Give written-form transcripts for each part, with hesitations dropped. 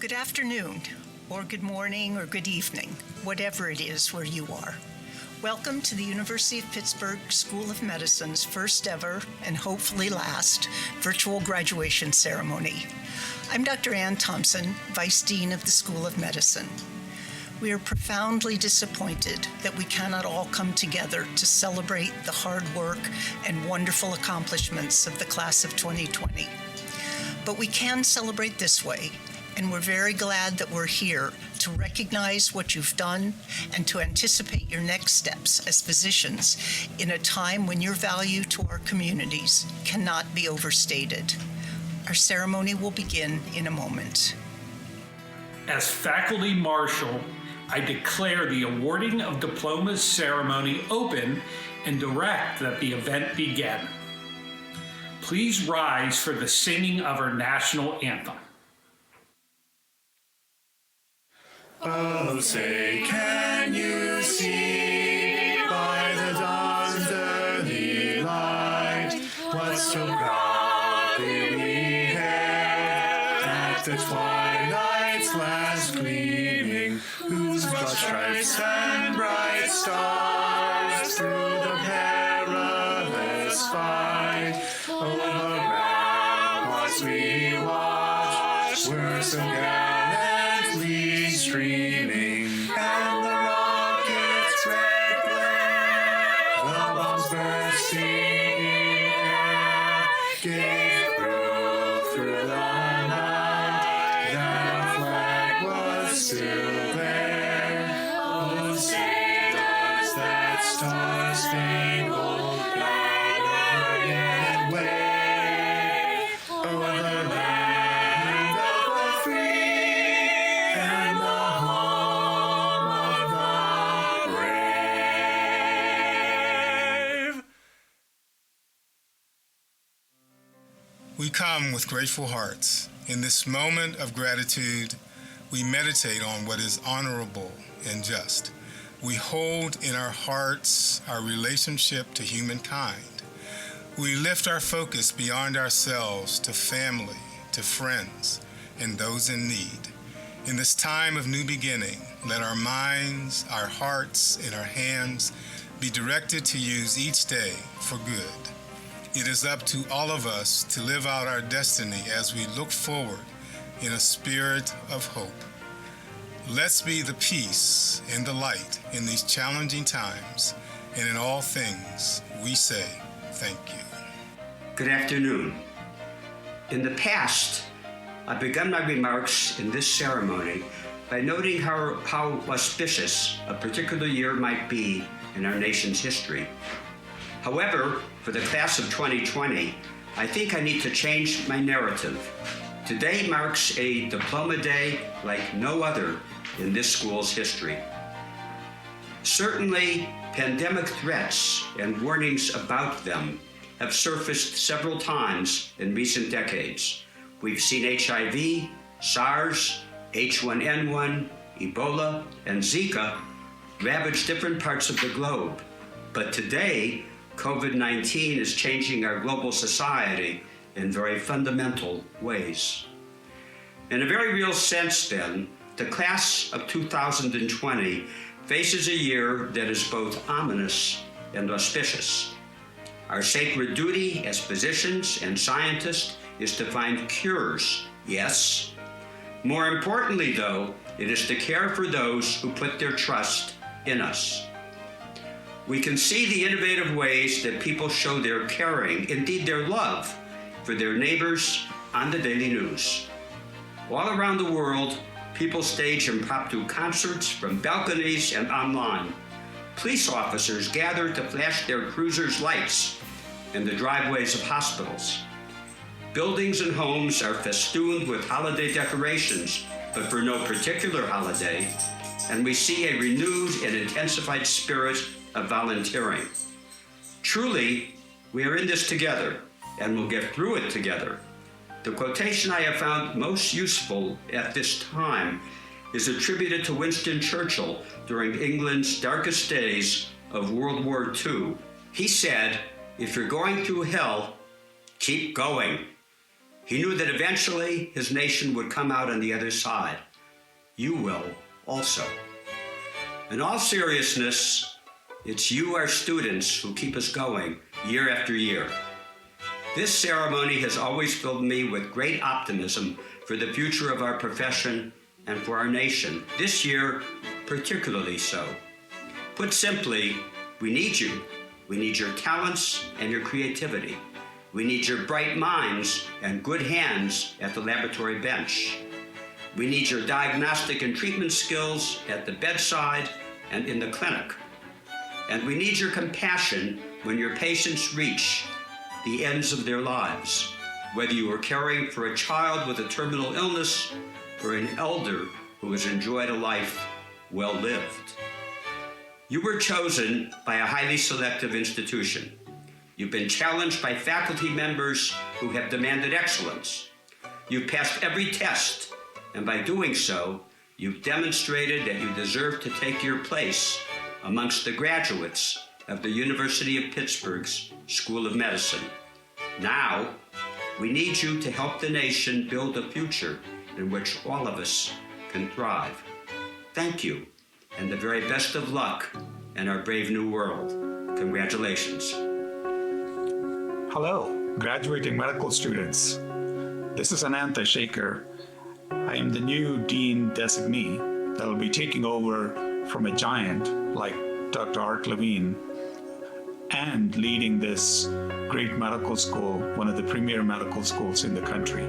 Good afternoon, or good morning, or good evening, whatever it is where you are. Welcome to the University of Pittsburgh School of Medicine's first ever, and hopefully last, virtual graduation ceremony. I'm Dr. Ann Thompson, Vice Dean of the School of Medicine. We are profoundly disappointed that we cannot all come together to celebrate the hard work and wonderful accomplishments of the class of 2020. But we can celebrate this way, and we're very glad that we're here to recognize what you've done and to anticipate your next steps as physicians in a time when your value to our communities cannot be overstated. Our ceremony will begin in a moment. As Faculty Marshal, I declare the awarding of diplomas ceremony open and direct that the event begin. Please rise for the singing of our national anthem. Oh, say, can you see by the dawn's early light what so proudly we hailed at the twilight's last gleaming, whose broad stripes and bright stars through the perilous fight over ramparts we watched were so gallantly streaming, and the rocket's red glare, the bombs bursting in air, gave proof through the night that our flag was still there. Oh, say does that star-spangled banner yet wave o'er the land of the free and the home of the brave. We come with grateful hearts. In this moment of gratitude, we meditate on what is honorable and just. We hold in our hearts our relationship to humankind. We lift our focus beyond ourselves to family, to friends, and those in need. In this time of new beginning, let our minds, our hearts, and our hands be directed to use each day for good. It is up to all of us to live out our destiny as we look forward in a spirit of hope. Let's be the peace and the light in these challenging times, and in all things we say thank you. Good afternoon. In the past, I've begun my remarks in this ceremony by noting how auspicious a particular year might be in our nation's history. However, for the class of 2020, I think I need to change my narrative. Today marks a diploma day like no other in this school's history. Certainly, pandemic threats and warnings about them have surfaced several times in recent decades. We've seen HIV, SARS, H1N1, Ebola, and Zika ravage different parts of the globe. But today, COVID-19 is changing our global society in very fundamental ways. In a very real sense, then, the class of 2020 faces a year that is both ominous and auspicious. Our sacred duty as physicians and scientists is to find cures, yes. More importantly, though, it is to care for those who put their trust in us. We can see the innovative ways that people show their caring, indeed their love, for their neighbors on the daily news. All around the world, people stage impromptu concerts from balconies and online. Police officers gather to flash their cruisers' lights in the driveways of hospitals. Buildings and homes are festooned with holiday decorations, but for no particular holiday, and we see a renewed and intensified spirit of volunteering. Truly, we are in this together, and we'll get through it together. The quotation I have found most useful at this time is attributed to Winston Churchill during England's darkest days of World War II. He said, "If you're going through hell, keep going." He knew that eventually his nation would come out on the other side. You will also. In all seriousness, it's you, our students, who keep us going year after year. This ceremony has always filled me with great optimism for the future of our profession and for our nation. This year, particularly so. Put simply, we need you. We need your talents and your creativity. We need your bright minds and good hands at the laboratory bench. We need your diagnostic and treatment skills at the bedside and in the clinic. And we need your compassion when your patients reach the ends of their lives, whether you are caring for a child with a terminal illness or an elder who has enjoyed a life well lived. You were chosen by a highly selective institution. You've been challenged by faculty members who have demanded excellence. You've passed every test, and by doing so, you've demonstrated that you deserve to take your place amongst the graduates of the University of Pittsburgh's School of Medicine. Now, we need you to help the nation build a future in which all of us can thrive. Thank you, and the very best of luck in our brave new world. Congratulations. Hello, graduating medical students. This is Anantha Shaker. I am the new Dean Designee that will be taking over from a giant like Dr. Art Levine and leading this great medical school, one of the premier medical schools in the country.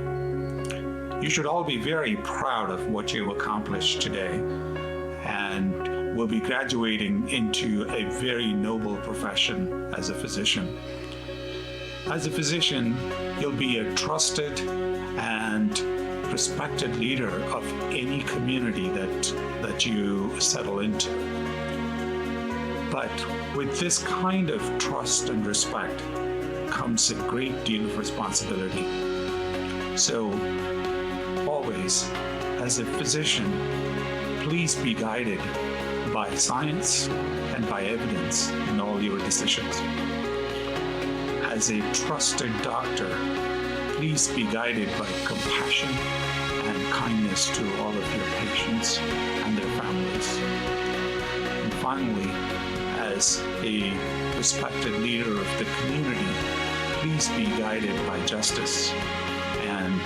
You should all be very proud of what you've accomplished today, and will be graduating into a very noble profession as a physician. As a physician, you'll be a trusted and respected leader of any community that you settle into. But with this kind of trust and respect comes a great deal of responsibility. So always, as a physician, please be guided by science and by evidence in all your decisions. As a trusted doctor, please be guided by compassion and kindness to all of your patients and their families. And finally, as a respected leader of the community, please be guided by justice and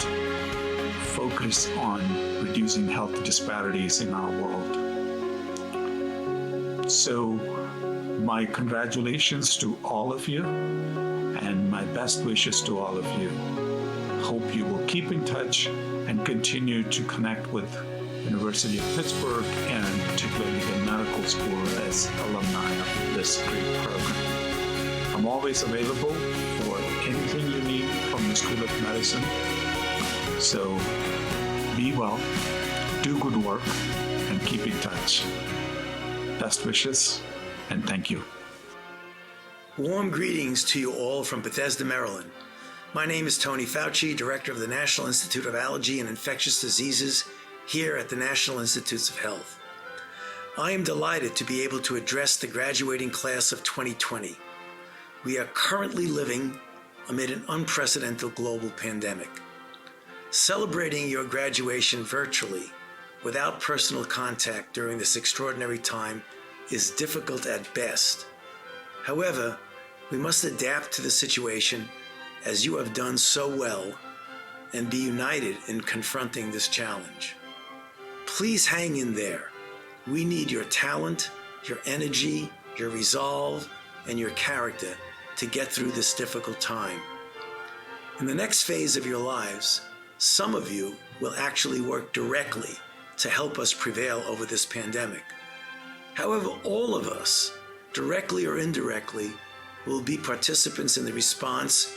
focus on reducing health disparities in our world. So, my congratulations to all of you and my best wishes to all of you. Hope you will keep in touch and continue to connect with University of Pittsburgh and particularly the medical school as alumni of this great program. I'm always available for anything you need from the School of Medicine. So be well, do good work, and keep in touch. Best wishes, and thank you. Warm greetings to you all from Bethesda, Maryland. My name is Tony Fauci, Director of the National Institute of Allergy and Infectious Diseases here at the National Institutes of Health. I am delighted to be able to address the graduating class of 2020. We are currently living amid an unprecedented global pandemic. Celebrating your graduation virtually without personal contact during this extraordinary time is difficult at best. However, we must adapt to the situation as you have done so well and be united in confronting this challenge. Please hang in there. We need your talent, your energy, your resolve, and your character to get through this difficult time. In the next phase of your lives, some of you will actually work directly to help us prevail over this pandemic. However, all of us, directly or indirectly, will be participants in the response,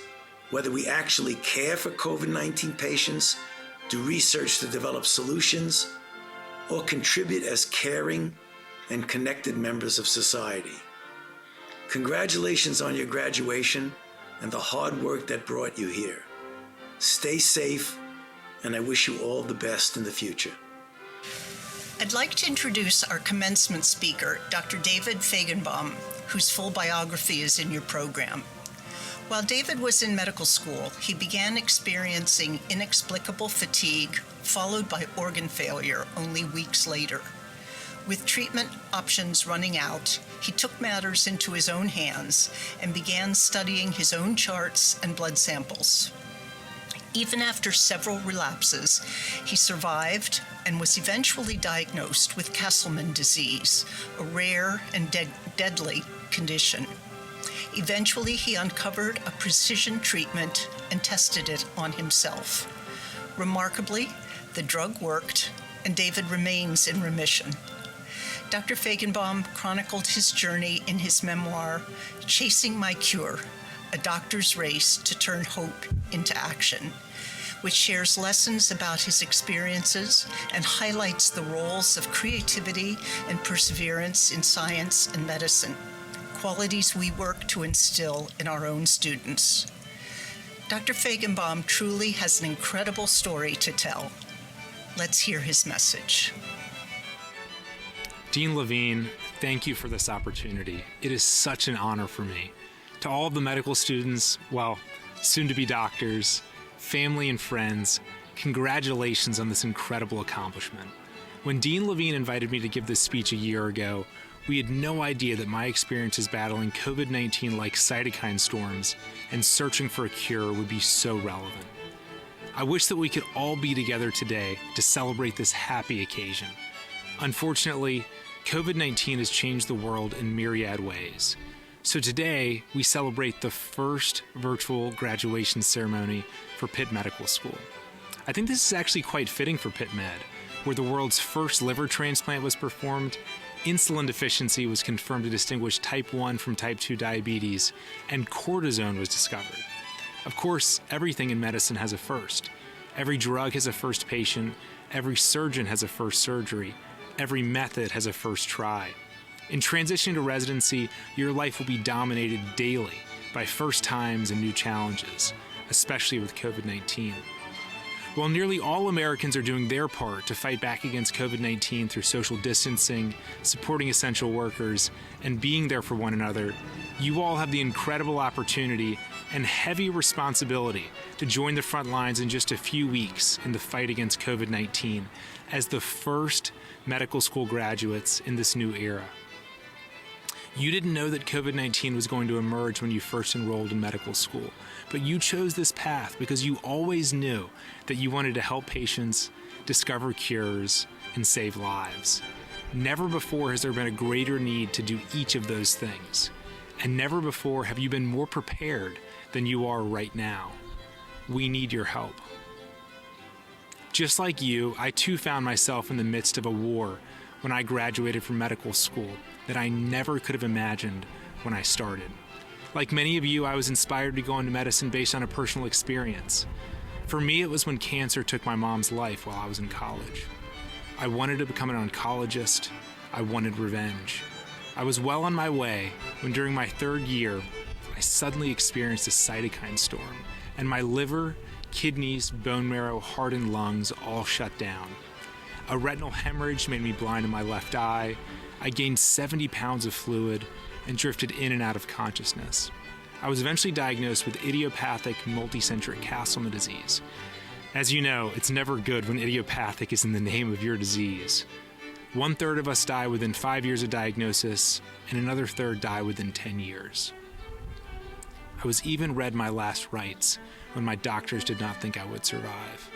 whether we actually care for COVID-19 patients, do research to develop solutions, or contribute as caring and connected members of society. Congratulations on your graduation and the hard work that brought you here. Stay safe, and I wish you all the best in the future. I'd like to introduce our commencement speaker, Dr. David Feigenbaum, whose full biography is in your program. While David was in medical school, he began experiencing inexplicable fatigue, followed by organ failure only weeks later. With treatment options running out, he took matters into his own hands and began studying his own charts and blood samples. Even after several relapses, he survived and was eventually diagnosed with Castleman disease, a rare and deadly condition. Eventually, he uncovered a precision treatment and tested it on himself. Remarkably, the drug worked, and David remains in remission. Dr. Feigenbaum chronicled his journey in his memoir, Chasing My Cure, A Doctor's Race to Turn Hope into Action, which shares lessons about his experiences and highlights the roles of creativity and perseverance in science and medicine, qualities we work to instill in our own students. Dr. Feigenbaum truly has an incredible story to tell. Let's hear his message. Dean Levine, thank you for this opportunity. It is such an honor for me. To all of the medical students, well, soon-to-be doctors, family and friends, congratulations on this incredible accomplishment. When Dean Levine invited me to give this speech a year ago, we had no idea that my experiences battling COVID-19 like cytokine storms and searching for a cure would be so relevant. I wish that we could all be together today to celebrate this happy occasion. Unfortunately, COVID-19 has changed the world in myriad ways. So today, we celebrate the first virtual graduation ceremony for Pitt Medical School. I think this is actually quite fitting for Pitt Med, where the world's first liver transplant was performed, insulin deficiency was confirmed to distinguish type 1 from type 2 diabetes, and cortisone was discovered. Of course, everything in medicine has a first. Every drug has a first patient, every surgeon has a first surgery, every method has a first try. In transitioning to residency, your life will be dominated daily by first times and new challenges, especially with COVID-19. While nearly all Americans are doing their part to fight back against COVID-19 through social distancing, supporting essential workers, and being there for one another, you all have the incredible opportunity and heavy responsibility to join the front lines in just a few weeks in the fight against COVID-19 as the first medical school graduates in this new era. You didn't know that COVID-19 was going to emerge when you first enrolled in medical school, but you chose this path because you always knew that you wanted to help patients, discover cures, and save lives. Never before has there been a greater need to do each of those things, and never before have you been more prepared than you are right now. We need your help. Just like you, I too found myself in the midst of a war when I graduated from medical school that I never could have imagined when I started. Like many of you, I was inspired to go into medicine based on a personal experience. For me, it was when cancer took my mom's life while I was in college. I wanted to become an oncologist. I wanted revenge. I was well on my way when during my third year, I suddenly experienced a cytokine storm, and my liver, kidneys, bone marrow, heart, and lungs all shut down. A retinal hemorrhage made me blind in my left eye. I gained 70 pounds of fluid and drifted in and out of consciousness. I was eventually diagnosed with idiopathic multicentric Castleman disease. As you know, it's never good when idiopathic is in the name of your disease. 1/3 of us die within 5 years of diagnosis, and another third die within 10 years. I was even read my last rites when my doctors did not think I would survive.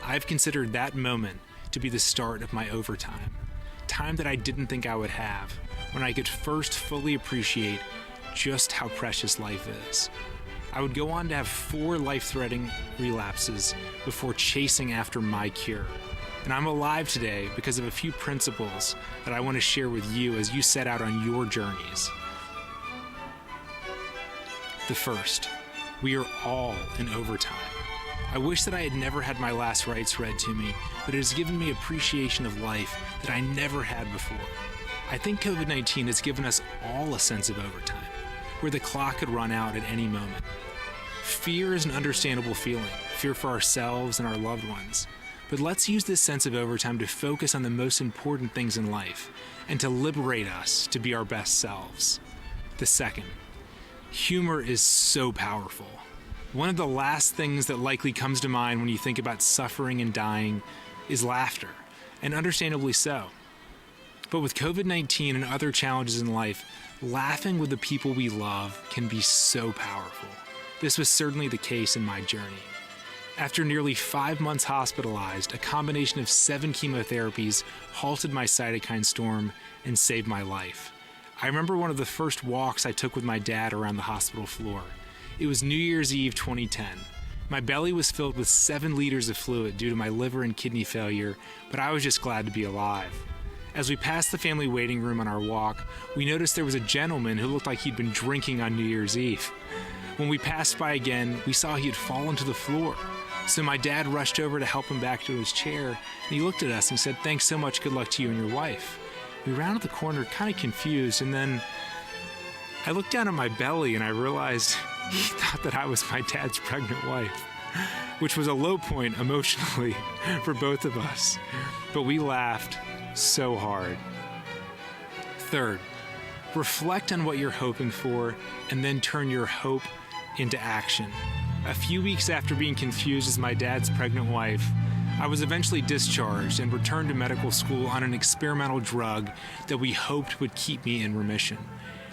I've considered that moment to be the start of my overtime, time that I didn't think I would have, when I could first fully appreciate just how precious life is. I would go on to have 4 life-threatening relapses before chasing after my cure. And I'm alive today because of a few principles that I want to share with you as you set out on your journeys. The first, we are all in overtime. I wish that I had never had my last rites read to me, but it has given me appreciation of life that I never had before. I think COVID-19 has given us all a sense of overtime, where the clock could run out at any moment. Fear is an understandable feeling, fear for ourselves and our loved ones. But let's use this sense of overtime to focus on the most important things in life and to liberate us to be our best selves. The second, Humor is so powerful. One of the last things that likely comes to mind when you think about suffering and dying is laughter, and understandably so. But with COVID-19 and other challenges in life, laughing with the people we love can be so powerful. This was certainly the case in my journey. After nearly 5 months hospitalized, a combination of 7 chemotherapies halted my cytokine storm and saved my life. I remember one of the first walks I took with my dad around the hospital floor. It was New Year's Eve 2010. My belly was filled with 7 liters of fluid due to my liver and kidney failure, but I was just glad to be alive. As we passed the family waiting room on our walk, we noticed there was a gentleman who looked like he'd been drinking on New Year's Eve. When we passed by again, we saw he had fallen to the floor. So my dad rushed over to help him back to his chair, and he looked at us and said, "Thanks so much, good luck to you and your wife." We rounded the corner kind of confused, and then I looked down at my belly and I realized he thought that I was my dad's pregnant wife, which was a low point emotionally for both of us. But we laughed so hard. Third, reflect on what you're hoping for and then turn your hope into action. A few weeks after being confused as my dad's pregnant wife, I was eventually discharged and returned to medical school on an experimental drug that we hoped would keep me in remission.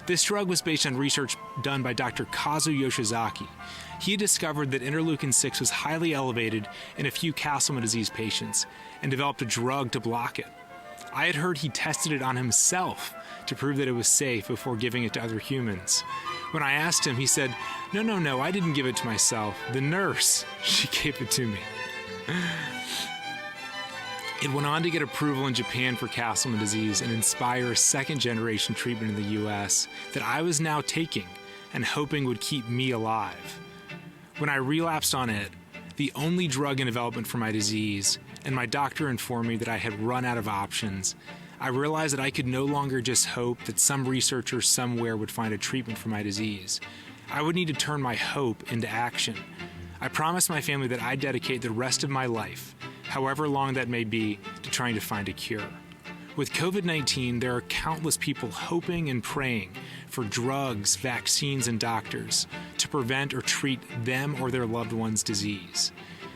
This drug was based on research done by Dr. Kazu Yoshizaki. He had discovered that interleukin-6 was highly elevated in a few Castleman disease patients and developed a drug to block it. I had heard he tested it on himself to prove that it was safe before giving it to other humans. When I asked him, he said, No, I didn't give it to myself. The nurse, she gave it to me. It went on to get approval in Japan for Castleman disease and inspire a second-generation treatment in the U.S. that I was now taking and hoping would keep me alive. When I relapsed on it, the only drug in development for my disease, and my doctor informed me that I had run out of options, I realized that I could no longer just hope that some researcher somewhere would find a treatment for my disease. I would need to turn my hope into action. I promised my family that I'd dedicate the rest of my life, however long that may be, to trying to find a cure. With COVID-19, there are countless people hoping and praying for drugs, vaccines, and doctors to prevent or treat them or their loved one's disease.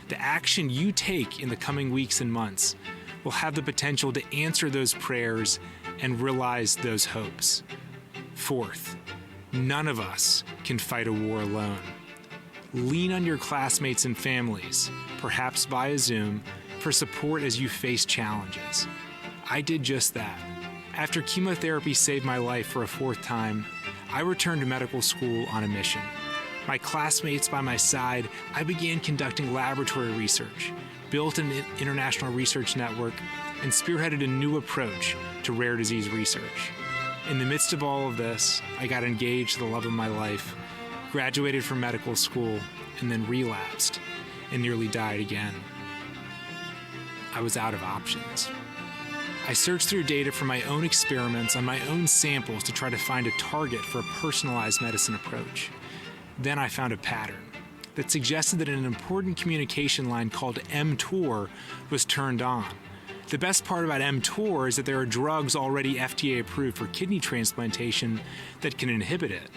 The action you take in the coming weeks and months will have the potential to answer those prayers and realize those hopes. Fourth, none of us can fight a war alone. Lean on your classmates and families, perhaps via Zoom, for support as you face challenges. I did just that. After chemotherapy saved my life for a 4th time, I returned to medical school on a mission. My classmates by my side, I began conducting laboratory research, built an international research network, and spearheaded a new approach to rare disease research. In the midst of all of this, I got engaged to the love of my life, graduated from medical school, and then relapsed and nearly died again. I was out of options. I searched through data from my own experiments on my own samples to try to find a target for a personalized medicine approach. Then I found a pattern that suggested that an important communication line called mTOR was turned on. The best part about mTOR is that there are drugs already FDA approved for kidney transplantation that can inhibit it.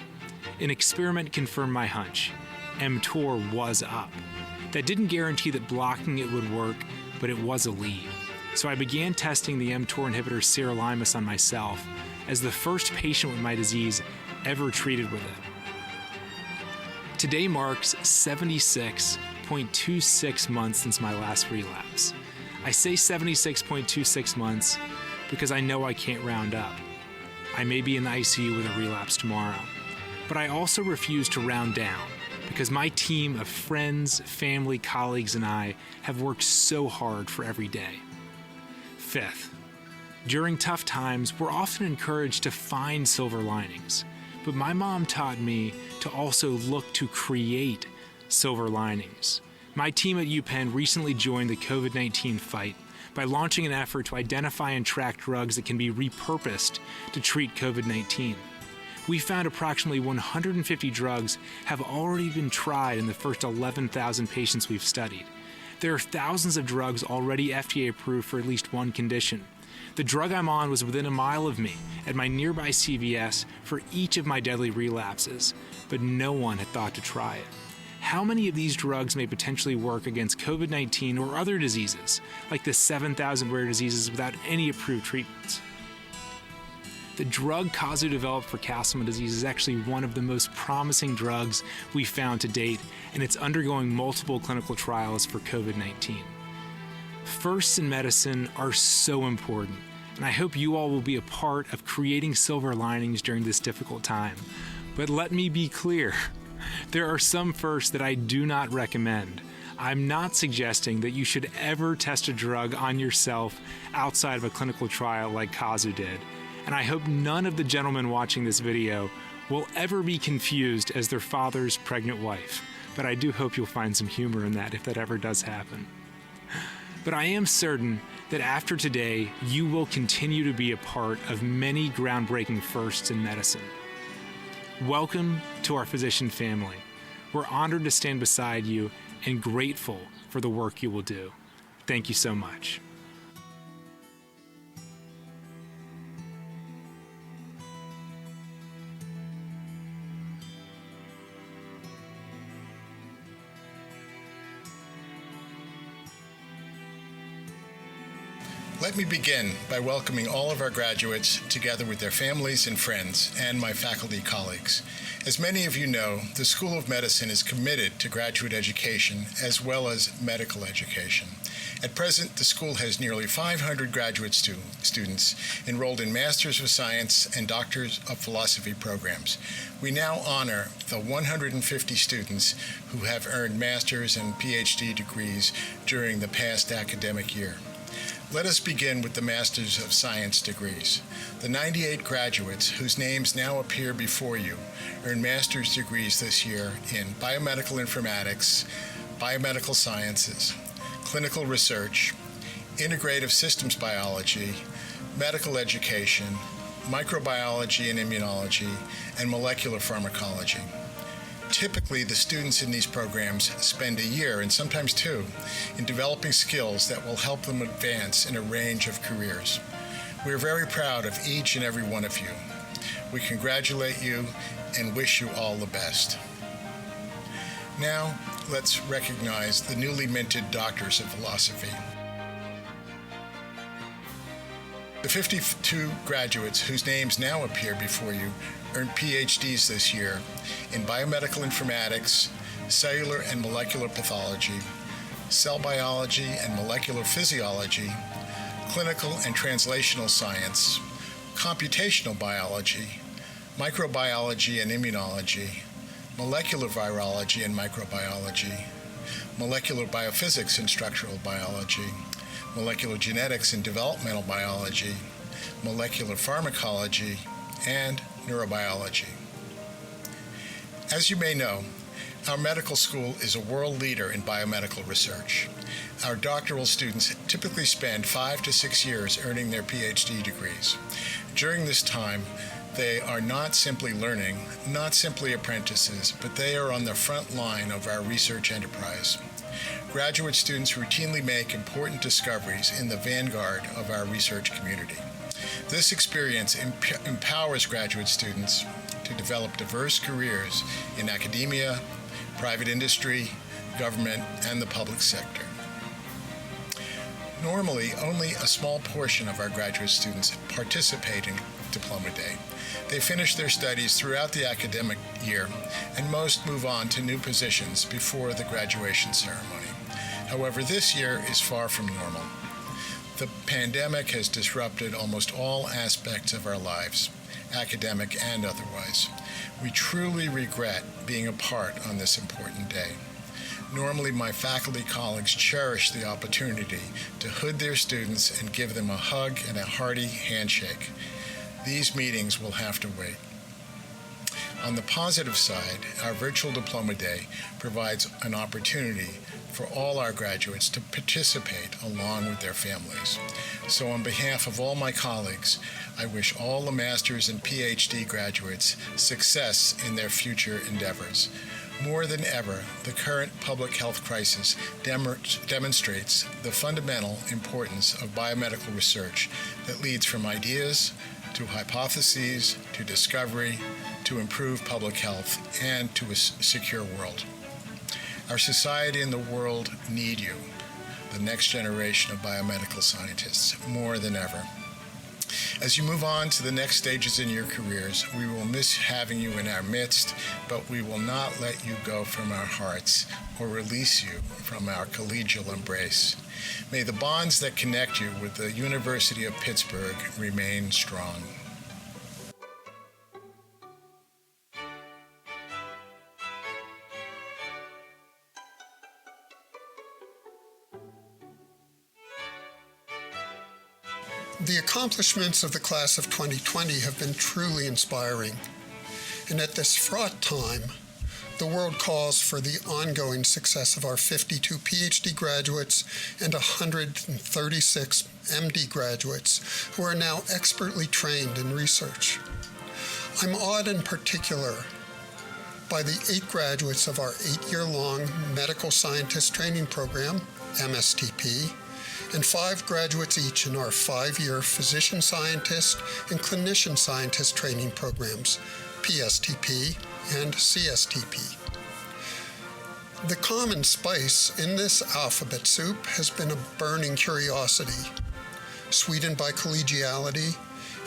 An experiment confirmed my hunch. mTOR was up. That didn't guarantee that blocking it would work, but it was a lead. So I began testing the mTOR inhibitor sirolimus on myself as the first patient with my disease ever treated with it. Today marks 76.26 months since my last relapse. I say 76.26 months because I know I can't round up. I may be in the ICU with a relapse tomorrow, but I also refuse to round down because my team of friends, family, colleagues, and I have worked so hard for every day. Fifth, during tough times, we're often encouraged to find silver linings, but my mom taught me to also look to create silver linings. My team at UPenn recently joined the COVID-19 fight by launching an effort to identify and track drugs that can be repurposed to treat COVID-19. We found approximately 150 drugs have already been tried in the first 11,000 patients we've studied. There are thousands of drugs already FDA approved for at least one condition. The drug I'm on was within a mile of me at my nearby CVS for each of my deadly relapses, but no one had thought to try it. How many of these drugs may potentially work against COVID-19 or other diseases, like the 7,000 rare diseases without any approved treatments? The drug Kazu developed for Castleman disease is actually one of the most promising drugs we've found to date, and it's undergoing multiple clinical trials for COVID-19. Firsts in medicine are so important, and I hope you all will be a part of creating silver linings during this difficult time. But let me be clear. There are some firsts that I do not recommend. I'm not suggesting that you should ever test a drug on yourself outside of a clinical trial like Kazu did. And I hope none of the gentlemen watching this video will ever be confused as their father's pregnant wife. But I do hope you'll find some humor in that if that ever does happen. But I am certain that after today, you will continue to be a part of many groundbreaking firsts in medicine. Welcome to our physician family. We're honored to stand beside you and grateful for the work you will do. Thank you so much. Let me begin by welcoming all of our graduates together with their families and friends and my faculty colleagues. As many of you know, the School of Medicine is committed to graduate education as well as medical education. At present, the school has nearly 500 graduate students enrolled in Masters of Science and Doctors of Philosophy programs. We now honor the 150 students who have earned master's and PhD degrees during the past academic year. Let us begin with the Masters of Science degrees. The 98 graduates whose names now appear before you earned master's degrees this year in biomedical informatics, biomedical sciences, clinical research, integrative systems biology, medical education, microbiology and immunology, and molecular pharmacology. Typically, the students in these programs spend a year, and sometimes two, in developing skills that will help them advance in a range of careers. We are very proud of each and every one of you. We congratulate you and wish you all the best. Now, let's recognize the newly minted Doctors of Philosophy. The 52 graduates whose names now appear before you earned PhDs this year in biomedical informatics, cellular and molecular pathology, cell biology and molecular physiology, clinical and translational science, computational biology, microbiology and immunology, molecular virology and microbiology, molecular biophysics and structural biology, molecular genetics and developmental biology, molecular pharmacology, and neurobiology. As you may know, our medical school is a world leader in biomedical research. Our doctoral students typically spend 5 to 6 years earning their PhD degrees. During this time, they are not simply learning, not simply apprentices, but they are on the front line of our research enterprise. Graduate students routinely make important discoveries in the vanguard of our research community. This experience empowers graduate students to develop diverse careers in academia, private industry, government, and the public sector. Normally, only a small portion of our graduate students participate in Diploma Day. They finish their studies throughout the academic year, and most move on to new positions before the graduation ceremony. However, this year is far from normal. The pandemic has disrupted almost all aspects of our lives, academic and otherwise. We truly regret being apart on this important day. Normally, my faculty colleagues cherish the opportunity to hood their students and give them a hug and a hearty handshake. These meetings will have to wait. On the positive side, our virtual Diploma Day provides an opportunity for all our graduates to participate along with their families. So on behalf of all my colleagues, I wish all the master's and PhD graduates success in their future endeavors. More than ever, the current public health crisis demonstrates the fundamental importance of biomedical research that leads from ideas to hypotheses to discovery to improve public health and to a secure world. Our society and the world need you, the next generation of biomedical scientists, more than ever. As you move on to the next stages in your careers, we will miss having you in our midst, but we will not let you go from our hearts or release you from our collegial embrace. May the bonds that connect you with the University of Pittsburgh remain strong. The accomplishments of the class of 2020 have been truly inspiring. And at this fraught time, the world calls for the ongoing success of our 52 PhD graduates and 136 MD graduates who are now expertly trained in research. I'm awed in particular by the 8 graduates of our 8-year-long Medical Scientist Training Program, MSTP, and 5 graduates each in our 5-year Physician Scientist and Clinician Scientist Training Programs, PSTP and CSTP. The common spice in this alphabet soup has been a burning curiosity, sweetened by collegiality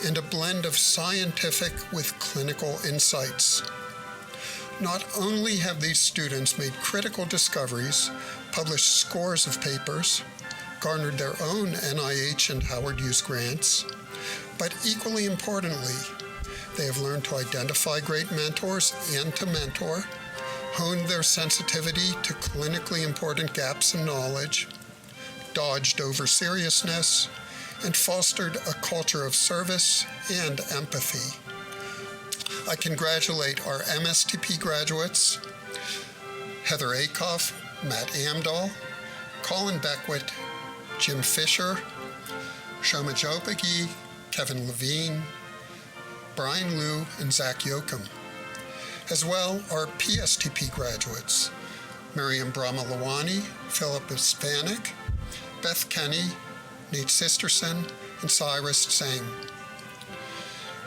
and a blend of scientific with clinical insights. Not only have these students made critical discoveries, published scores of papers, garnered their own NIH and Howard Hughes grants, but equally importantly, they have learned to identify great mentors and to mentor, honed their sensitivity to clinically important gaps in knowledge, dodged over seriousness, and fostered a culture of service and empathy. I congratulate our MSTP graduates, Heather Akoff, Matt Amdahl, Colin Beckwith, Jim Fisher, Shoma Jopagi, Kevin Levine, Brian Liu, and Zach Yoakum. As well, our PSTP graduates, Miriam Brahmalawani, Philip Hispanik, Beth Kenny, Nate Sisterson, and Cyrus Tseng.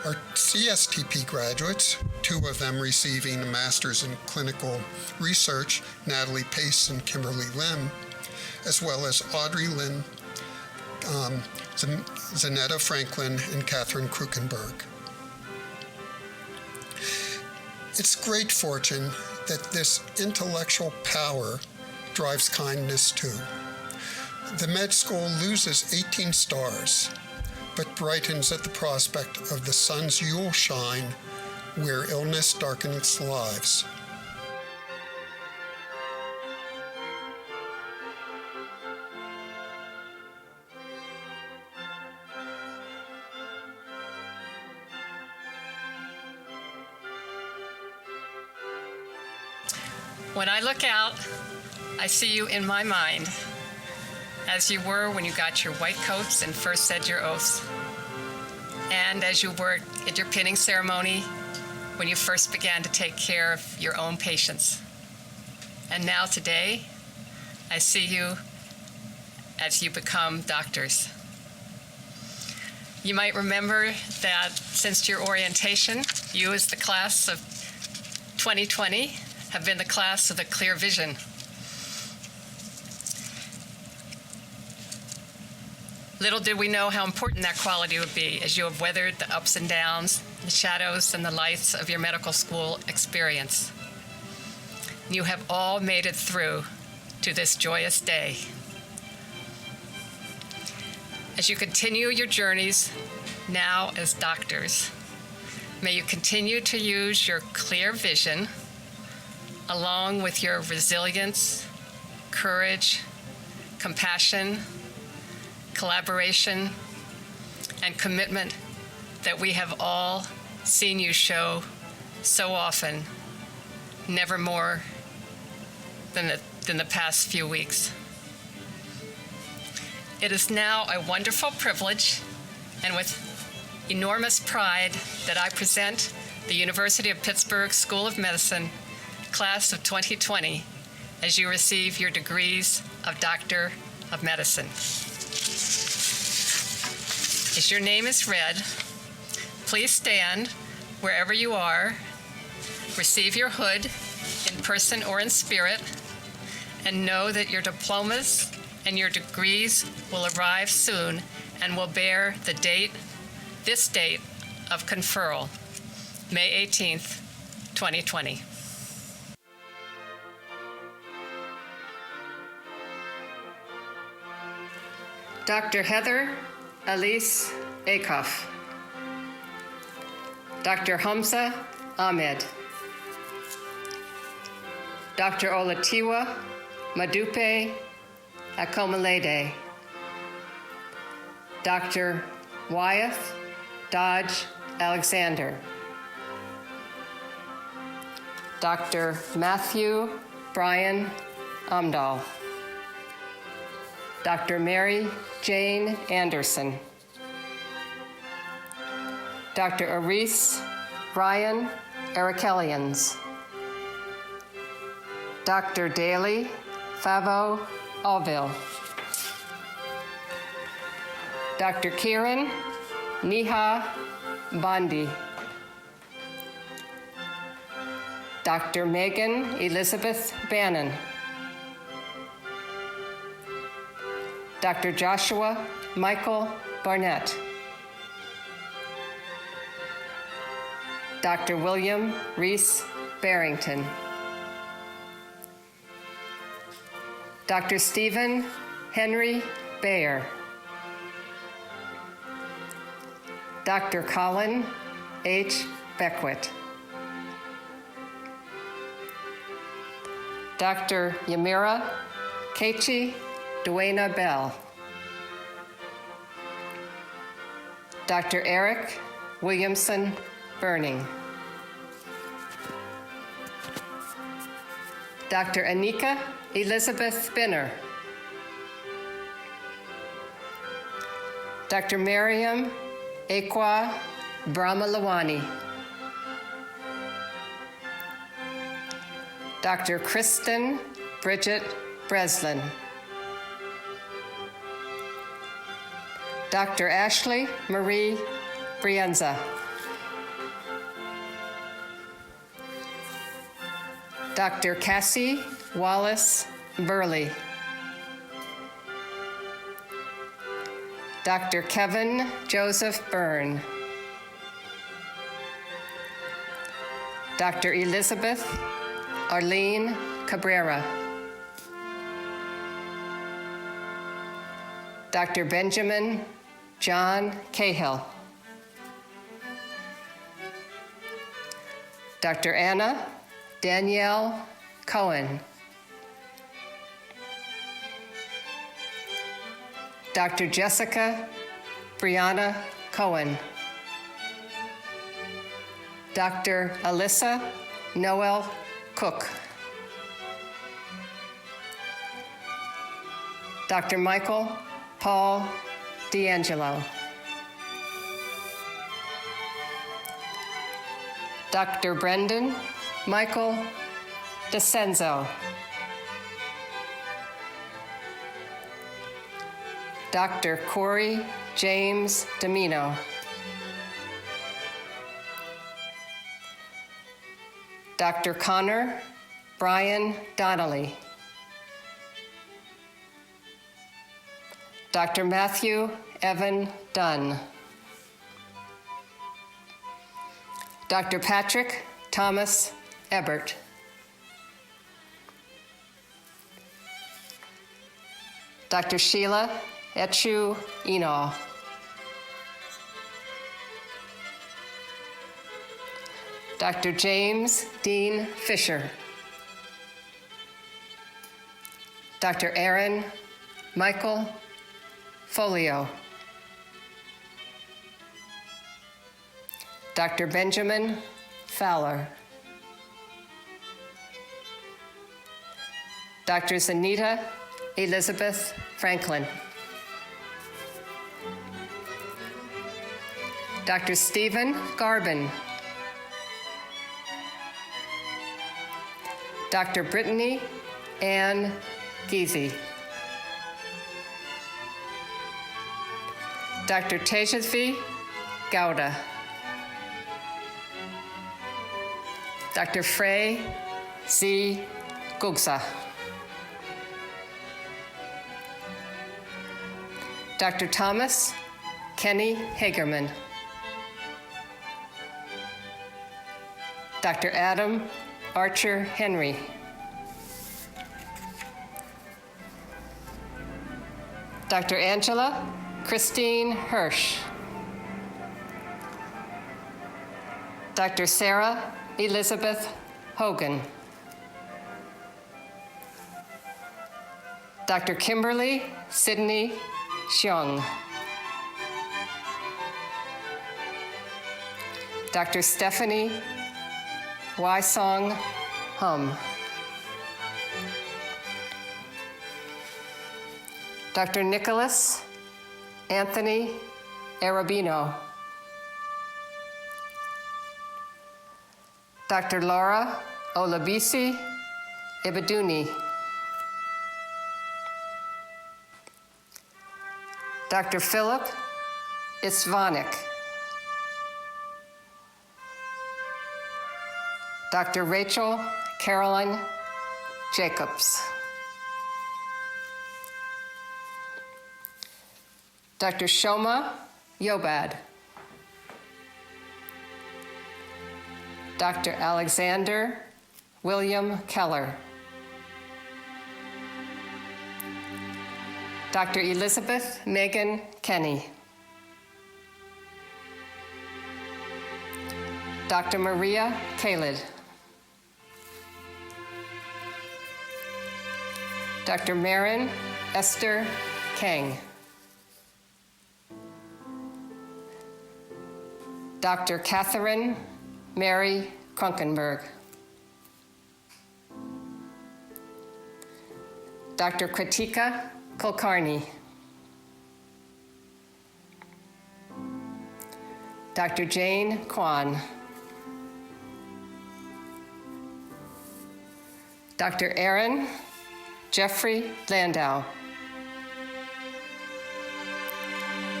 Our CSTP graduates, 2 of them receiving a Master's in Clinical Research, Natalie Pace and Kimberly Lim, as well as Audrey Lynn, Zanetta Franklin, and Catherine Krukenberg. It's great fortune that this intellectual power drives kindness too. The med school loses 18 stars, but brightens at the prospect of the sun's Yule shine where illness darkens lives. When I look out, I see you in my mind, as you were when you got your white coats and first said your oaths, and as you were at your pinning ceremony when you first began to take care of your own patients. And now today, I see you as you become doctors. You might remember that since your orientation, you as the class of 2020 have been the class of the clear vision. Little did we know how important that quality would be as you have weathered the ups and downs, the shadows and the lights of your medical school experience. You have all made it through to this joyous day. As you continue your journeys now as doctors, may you continue to use your clear vision along with your resilience, courage, compassion, collaboration, and commitment that we have all seen you show so often, never more than the past few weeks. It is now a wonderful privilege and with enormous pride that I present the University of Pittsburgh School of Medicine class of 2020 as you receive your degrees of Doctor of Medicine. As your name is read, please stand wherever you are, receive your hood in person or in spirit, and know that your diplomas and your degrees will arrive soon and will bear the date, this date of conferral, May 18th, 2020. Dr. Heather Elise Akoff. Dr. Hamza Ahmed. Dr. Olatiwa Madupe Akomalede. Dr. Wyeth Dodge Alexander. Dr. Matthew Brian Amdahl. Dr. Mary Jane Anderson. Dr. Aris Ryan Erekelians. Dr. Daly Favo Alville. Dr. Kieran Neha Bondi. Dr. Megan Elizabeth Bannon. Dr. Joshua Michael Barnett. Dr. William Reese Barrington. Dr. Stephen Henry Bayer. Dr. Colin H. Beckwith. Dr. Yamira Kechi Duena Bell. Dr. Eric Williamson Burning. Dr. Anika Elizabeth Binner. Dr. Miriam Ekwa Brahmalawani. Dr. Kristen Bridget Breslin. Dr. Ashley Marie Brienza. Dr. Cassie Wallace Burley. Dr. Kevin Joseph Byrne. Dr. Elizabeth Arlene Cabrera. Dr. Benjamin John Cahill. Dr. Anna Danielle Cohen. Dr. Jessica Brianna Cohen. Dr. Alyssa Noel Cook. Dr. Michael Paul D'Angelo. Dr. Brendan Michael DeCenzo. Dr. Corey James Domino. Dr. Connor Brian Donnelly. Dr. Matthew Evan Dunn. Dr. Patrick Thomas Ebert. Dr. Sheila Echu Eno. Dr. James Dean Fisher. Dr. Aaron Michael Folio. Dr. Benjamin Fowler. Dr. Zanita Elizabeth Franklin. Dr. Stephen Garbin. Dr. Brittany Ann Geezy. Dr. Tejasvi Gowda. Dr. Frey Z. Gugsa. Dr. Thomas Kenny Hagerman. Dr. Adam Archer Henry. Dr. Angela Christine Hirsch. Dr. Sarah Elizabeth Hogan. Dr. Kimberly Sydney Xiong. Dr. Stephanie Wysong Hum. Dr. Nicholas Anthony Arabino. Dr. Laura Olabisi Ibaduni. Dr. Philip Isvanik. Dr. Rachel Caroline Jacobs. Dr. Shoma Yobad. Dr. Alexander William Keller. Dr. Elizabeth Megan Kenny. Dr. Maria Kalid. Dr. Marin Esther Kang. Dr. Catherine Mary Krunkenberg. Dr. Kritika Kulkarni. Dr. Jane Kwan. Dr. Aaron Jeffrey Landau.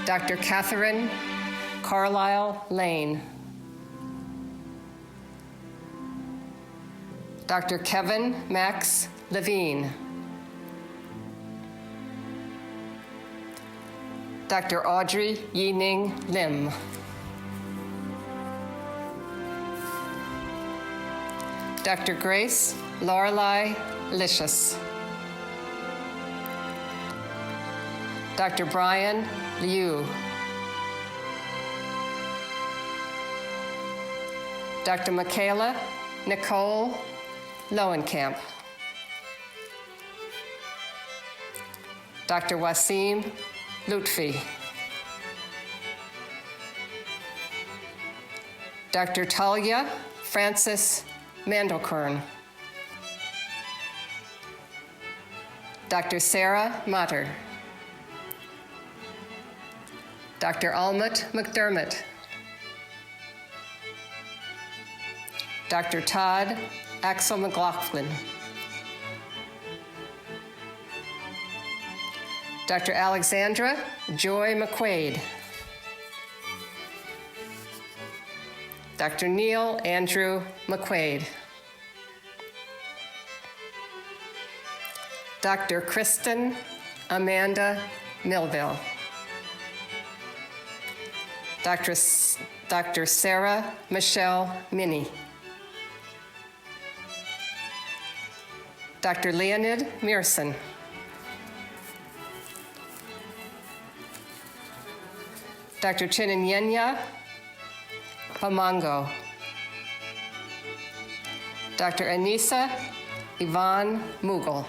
Dr. Catherine Carlisle Lane. Dr. Kevin Max Levine. Dr. Audrey Yining Lim. Dr. Grace Lorelei Licious. Dr. Brian Liu. Dr. Michaela Nicole Lowenkamp. Dr. Wasim Lutfi. Dr. Talia Francis Mandelkern. Dr. Sarah Matter. Dr. Almut McDermott. Dr. Todd Axel McLaughlin. Dr. Alexandra Joy McQuaid. Dr. Neil Andrew McQuaid. Dr. Kristen Amanda Millville. Dr. Sarah Michelle Minnie. Dr. Leonid Mearson. Dr. Chinanyanya Pamango. Dr. Anissa Yvonne Mughal.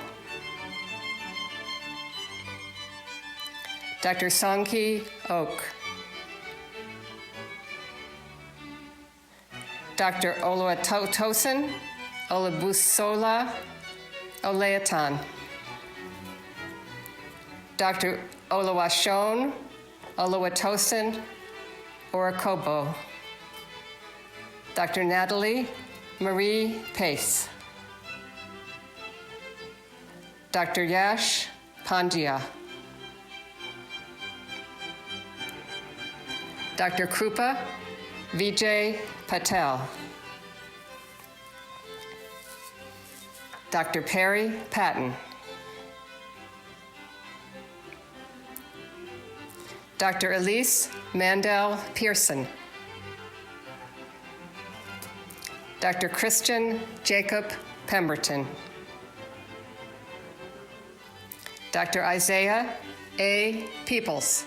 Dr. Songki Oak. Dr. Oluwatosin Olubusola Oleatan. Dr. Oluwashon Oluwatosin Orakobo. Dr. Natalie Marie Pace. Dr. Yash Pandya. Dr. Krupa Vijay Patel. Dr. Perry Patton. Dr. Elise Mandel Pearson. Dr. Christian Jacob Pemberton. Dr. Isaiah A. Peoples.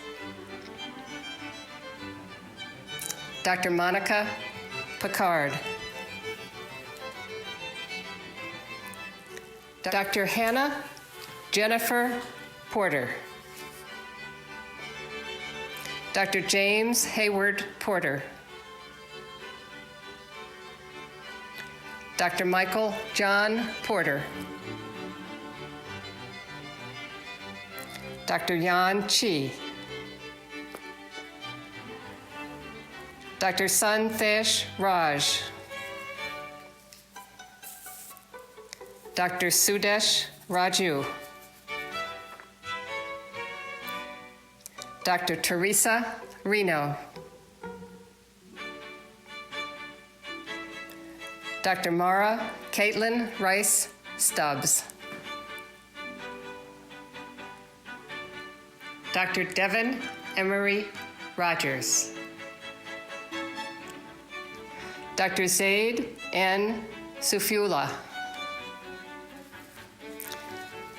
Dr. Monica Picard. Dr. Hannah Jennifer Porter. Dr. James Hayward Porter. Dr. Michael John Porter. Dr. Yan Chi. Dr. Santhesh Raj. Dr. Sudesh Raju. Dr. Teresa Reno. Dr. Mara Caitlin Rice Stubbs. Dr. Devin Emery Rogers. Dr. Zaid N. Sufula.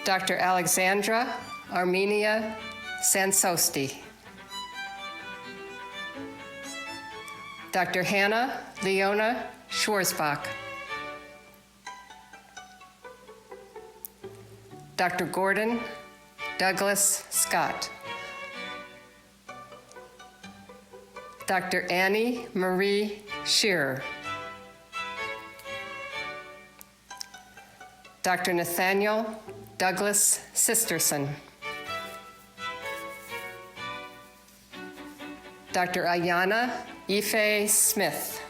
Dr. Alexandra Armenia Sansosti. Dr. Hannah Leona Schwarzbach. Dr. Gordon Douglas Scott. Dr. Annie Marie Shearer. Dr. Nathaniel Douglas Sisterson. Dr. Ayana Ife Smith.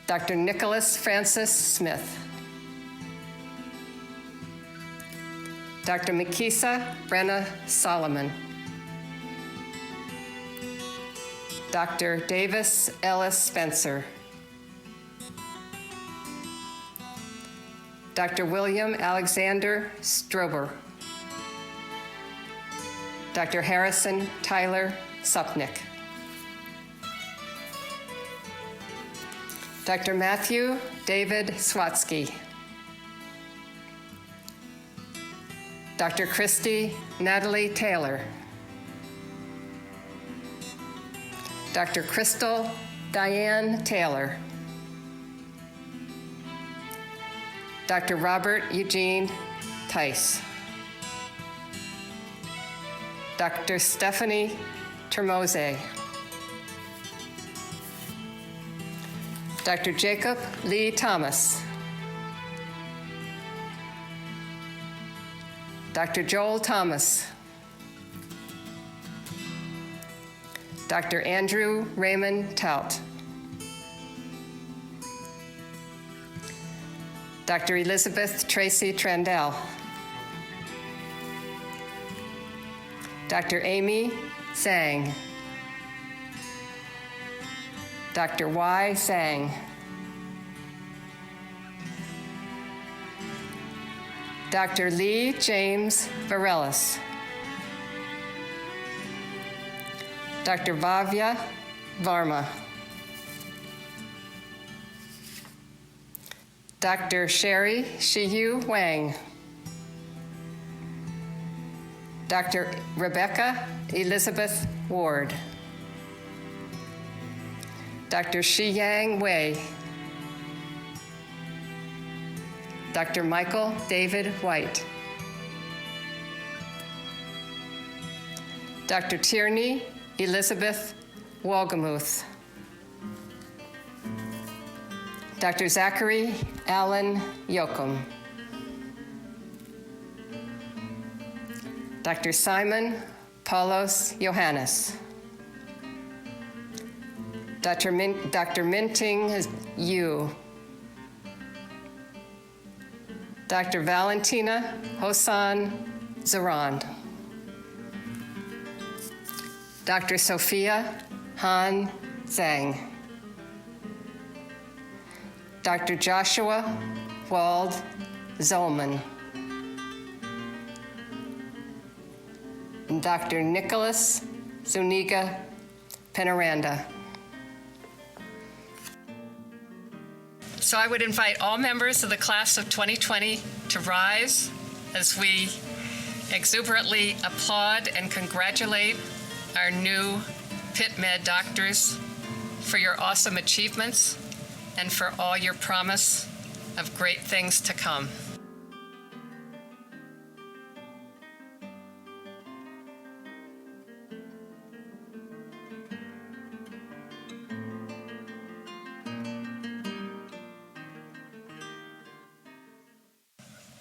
Dr. Nicholas Francis Smith. Dr. Makisa Brenna Solomon. Dr. Davis Ellis Spencer. Dr. William Alexander Strober. Dr. Harrison Tyler Supnick. Dr. Matthew David Swatsky. Dr. Christy Natalie Taylor. Dr. Crystal Diane Taylor. Dr. Robert Eugene Tice. Dr. Stephanie Termoze. Dr. Jacob Lee Thomas. Dr. Joel Thomas. Dr. Andrew Raymond Tout. Dr. Elizabeth Tracy Trandell. Dr. Amy Sang. Dr. Y. Sang. Dr. Lee James Varelis. Dr. Bhavya Varma. Dr. Sherry Shiyu Wang. Dr. Rebecca Elizabeth Ward. Dr. Shiyang Wei. Dr. Michael David White. Dr. Tierney Elizabeth Wolgamuth. Dr. Zachary Allen Yoakum. Dr. Simon Paulos Johannes. Dr. Minting Yu. Dr. Valentina Hosan Zaran. Dr. Sophia Han Zhang. Dr. Joshua Wald Zolman. And Dr. Nicholas Zuniga Penaranda. So I would invite all members of the class of 2020 to rise as we exuberantly applaud and congratulate our new Pitt Med doctors for your awesome achievements and for all your promise of great things to come.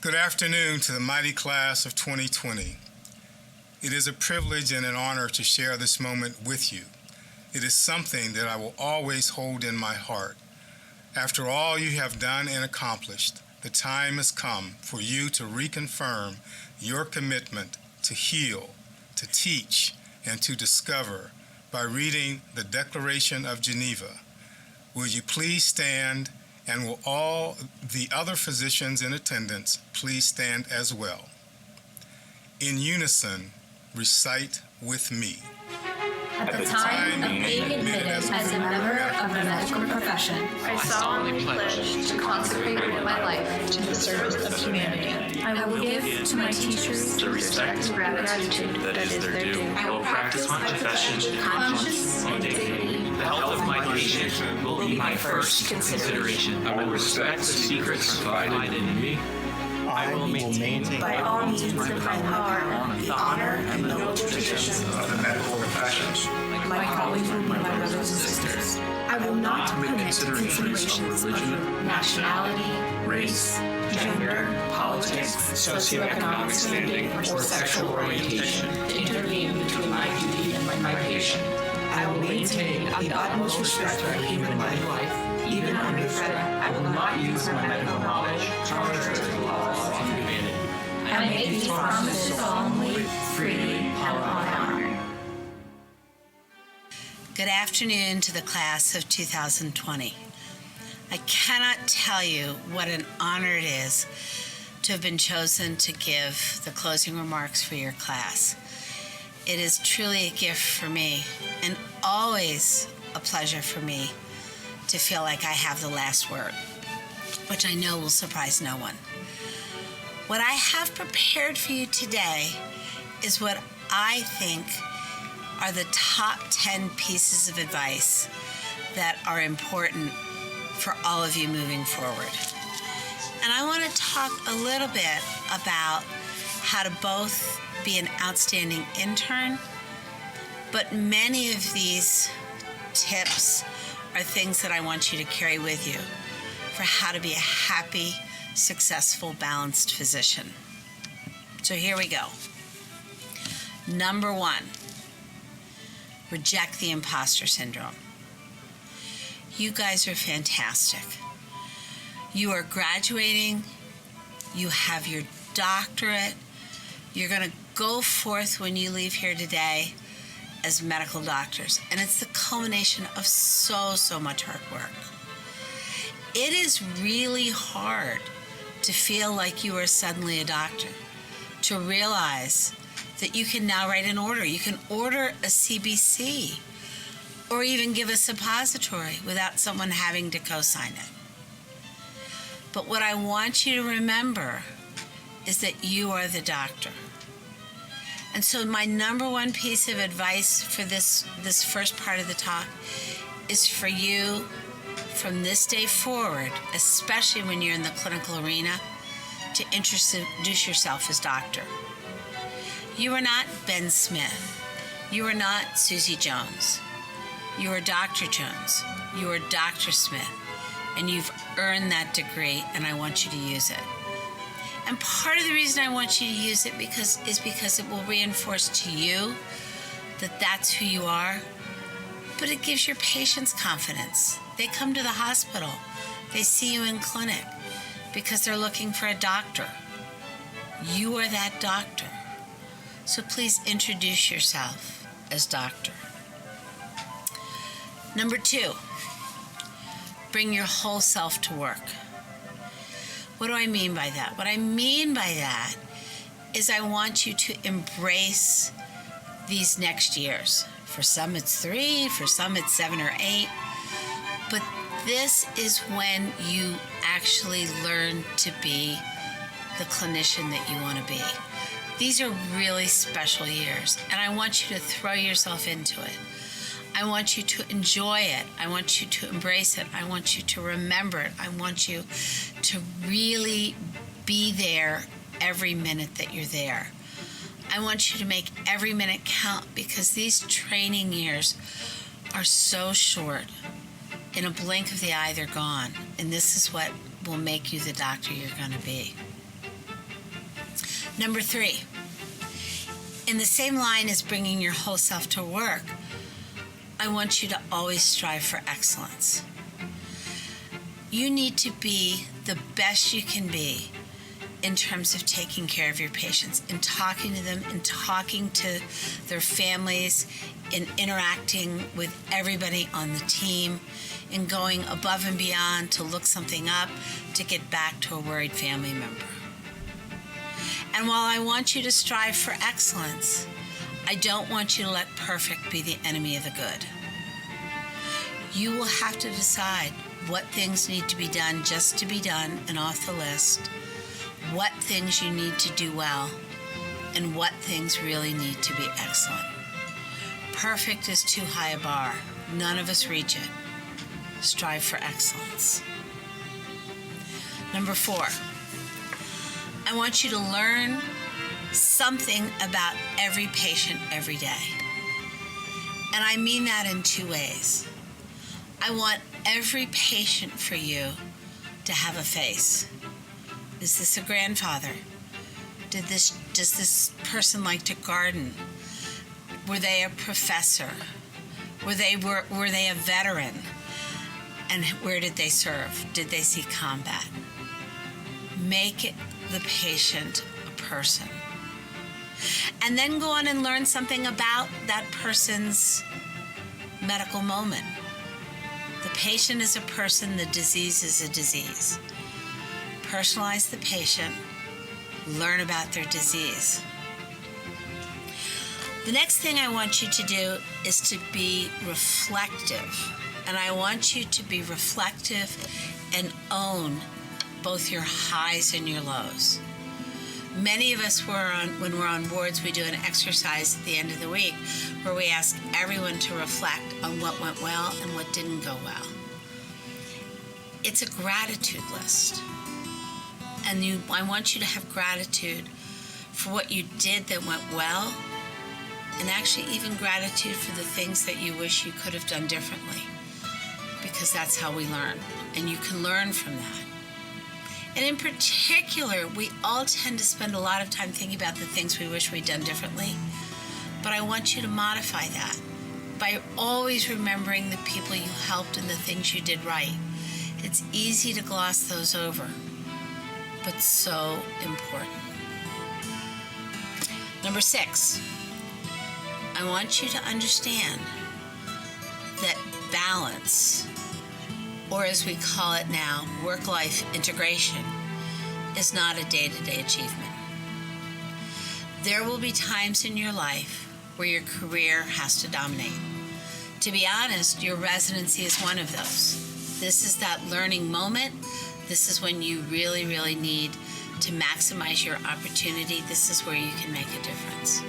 Good afternoon to the mighty class of 2020. It is a privilege and an honor to share this moment with you. It is something that I will always hold in my heart. After all you have done and accomplished, the time has come for you to reconfirm your commitment to heal, to teach, and to discover by reading the Declaration of Geneva. Will you please stand, and will all the other physicians in attendance please stand as well? In unison, recite with me. At the time of being admitted as a member of the medical profession, I solemnly pledge to consecrate my life to the service of humanity. I will give to my teachers The respect and gratitude that is their due. I will practice my profession with conscience and dignity. The health of my patient will be my first consideration. I will respect the secrets confided in me. I will maintain by all means in my power the honor and noble traditions of the medical professions. my colleagues will be my brothers and sisters. I will not permit considerations of nationality, race, gender, politics, socioeconomic standing, or sexual orientation to intervene between my duty and my patient. I will maintain the utmost respect for human life, even under threat. I will not use my medical knowledge contrary to the laws of humanity. I make these promises solemnly, freely, and upon honor. Good afternoon to the class of 2020. I cannot tell you what an honor it is to have been chosen to give the closing remarks for your class. It is truly a gift for me and always a pleasure for me to feel like I have the last word, which I know will surprise no one. What I have prepared for you today is what I think are the top 10 pieces of advice that are important for all of you moving forward. And I want to talk a little bit about how to both be an outstanding intern, but many of these tips are things that I want you to carry with you for how to be a happy, successful, balanced physician. So here we go. Number 1, reject the imposter syndrome. You guys are fantastic. You are graduating, you have your doctorate, you're going to go forth when you leave here today as medical doctors, and it's the culmination of so much hard work. It is really hard to feel like you are suddenly a doctor, to realize that you can now write an order. You can order a CBC or even give a suppository without someone having to co-sign it. But what I want you to remember is that you are the doctor. And so my number 1 piece of advice for this first part of the talk is for you from this day forward, especially when you're in the clinical arena, to introduce yourself as doctor. You are not Ben Smith. You are not Susie Jones. You are Dr. Jones. You are Dr. Smith. And you've earned that degree, and I want you to use it. And part of the reason I want you to use it is because it will reinforce to you that that's who you are, but it gives your patients confidence. They come to the hospital. They see you in clinic. because they're looking for a doctor. You are that doctor. So please introduce yourself as doctor. Number 2, bring your whole self to work. What do I mean by that? What I mean by that is I want you to embrace these next years. For some it's 3, for some it's 7 or 8, but this is when you actually learn to be the clinician that you want to be. These are really special years, and I want you to throw yourself into it. I want you to enjoy it. I want you to embrace it. I want you to remember it. I want you to really be there every minute that you're there. I want you to make every minute count, because these training years are so short. In a blink of the eye, they're gone. And this is what will make you the doctor you're going to be. Number 3, in the same line as bringing your whole self to work, I want you to always strive for excellence. You need to be the best you can be in terms of taking care of your patients, in talking to them, in talking to their families, in interacting with everybody on the team, in going above and beyond to look something up, to get back to a worried family member. And while I want you to strive for excellence, I don't want you to let perfect be the enemy of the good. You will have to decide what things need to be done just to be done and off the list, what things you need to do well, and what things really need to be excellent. Perfect is too high a bar. None of us reach it. Strive for excellence. Number 4, I want you to learn something about every patient every day. And I mean that in 2 ways. I want every patient for you to have a face. Is this a grandfather? Does this person like to garden? Were they a professor? Were they a veteran? And where did they serve? Did they see combat? Make the patient a person. And then go on and learn something about that person's medical moment. The patient is a person, the disease is a disease. Personalize the patient, learn about their disease. The next thing I want you to do is to be reflective. And I want you to be reflective and own both your highs and your lows. Many of us, when we're on boards, we do an exercise at the end of the week where we ask everyone to reflect on what went well and what didn't go well. It's a gratitude list. And I want you to have gratitude for what you did that went well, and actually even gratitude for the things that you wish you could have done differently, because that's how we learn, and you can learn from that. And in particular, we all tend to spend a lot of time thinking about the things we wish we'd done differently, but I want you to modify that by always remembering the people you helped and the things you did right. It's easy to gloss those over, but so important. Number 6, I want you to understand that balance, or as we call it now, work-life integration, is not a day-to-day achievement. There will be times in your life where your career has to dominate. To be honest, your residency is one of those. This is that learning moment. This is when you really, really need to maximize your opportunity. This is where you can make a difference.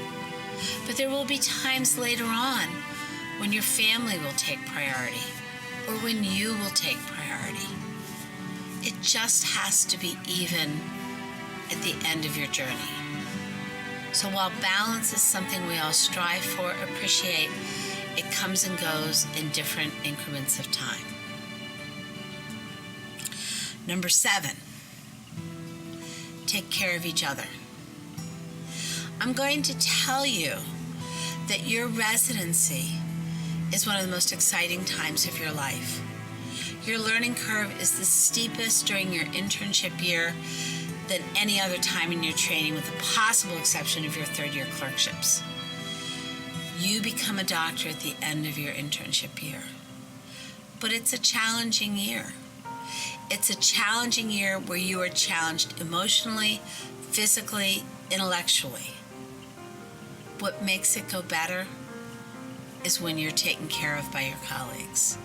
But there will be times later on when your family will take priority, or when you will take priority. It just has to be even at the end of your journey. So while balance is something we all strive for, appreciate, it comes and goes in different increments of time. Number 7, take care of each other. I'm going to tell you that your residency is one of the most exciting times of your life. Your learning curve is the steepest during your internship year than any other time in your training, with the possible exception of your third-year clerkships. You become a doctor at the end of your internship year. But it's a challenging year. It's a challenging year where you are challenged emotionally, physically, intellectually. What makes it go better is when you're taken care of by your colleagues.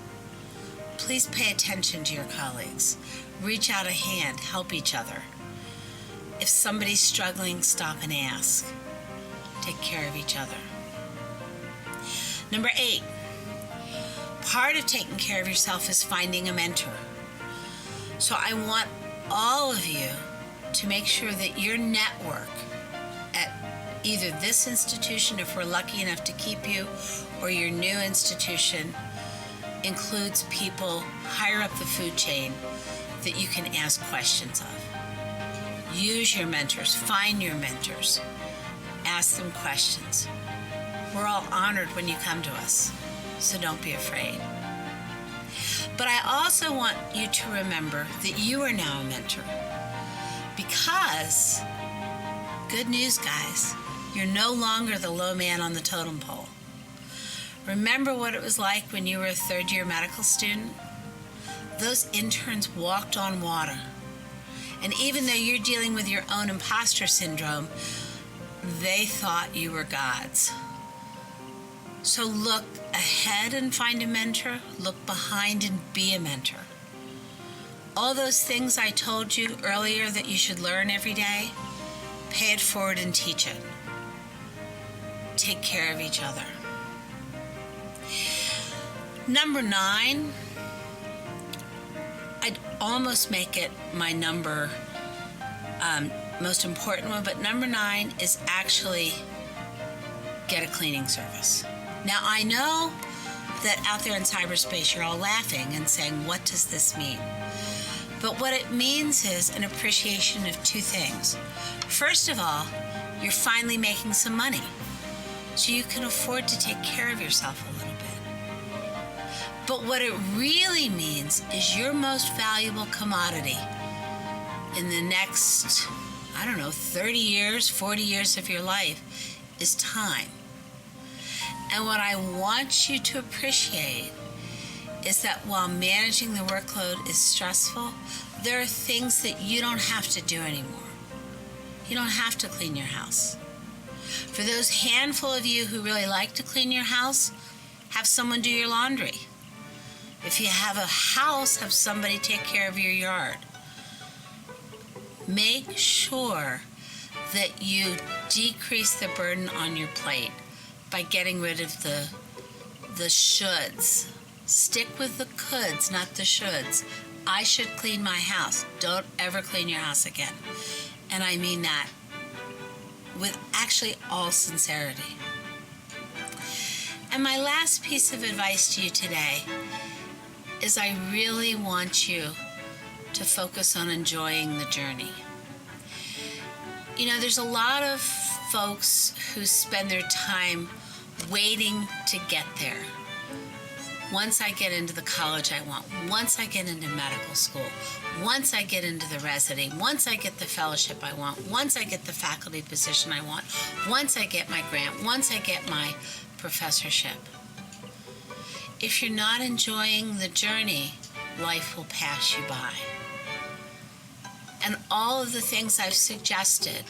Please pay attention to your colleagues. Reach out a hand, help each other. If somebody's struggling, stop and ask. Take care of each other. Number 8, part of taking care of yourself is finding a mentor. So I want all of you to make sure that your network at either this institution, if we're lucky enough to keep you, or your new institution includes people higher up the food chain that you can ask questions of. Use your mentors, find your mentors, ask them questions. We're all honored when you come to us, so don't be afraid. But I also want you to remember that you are now a mentor, because, good news, guys, you're no longer the low man on the totem pole. Remember what it was like when you were a third-year medical student? Those interns walked on water. And even though you're dealing with your own imposter syndrome, they thought you were gods. So look ahead and find a mentor. Look behind and be a mentor. All those things I told you earlier that you should learn every day, pay it forward and teach it. Take care of each other. Number 9, I'd almost make it my number most important one, but number 9 is actually get a cleaning service. Now, I know that out there in cyberspace, you're all laughing and saying, what does this mean? But what it means is an appreciation of 2 things. First of all, you're finally making some money, so you can afford to take care of yourself a little bit. But what it really means is your most valuable commodity in the next, 30 years, 40 years of your life is time. And what I want you to appreciate is that while managing the workload is stressful, there are things that you don't have to do anymore. You don't have to clean your house. For those handful of you who really like to clean your house, have someone do your laundry. If you have a house, have somebody take care of your yard. Make sure that you decrease the burden on your plate by getting rid of the shoulds. Stick with the coulds, not the shoulds. I should clean my house. Don't ever clean your house again. And I mean that with actually all sincerity. And my last piece of advice to you today is I really want you to focus on enjoying the journey. There's a lot of folks who spend their time waiting to get there. Once I get into the college I want, once I get into medical school, once I get into the residency, once I get the fellowship I want, once I get the faculty position I want, once I get my grant, once I get my professorship. If you're not enjoying the journey, life will pass you by. And all of the things I've suggested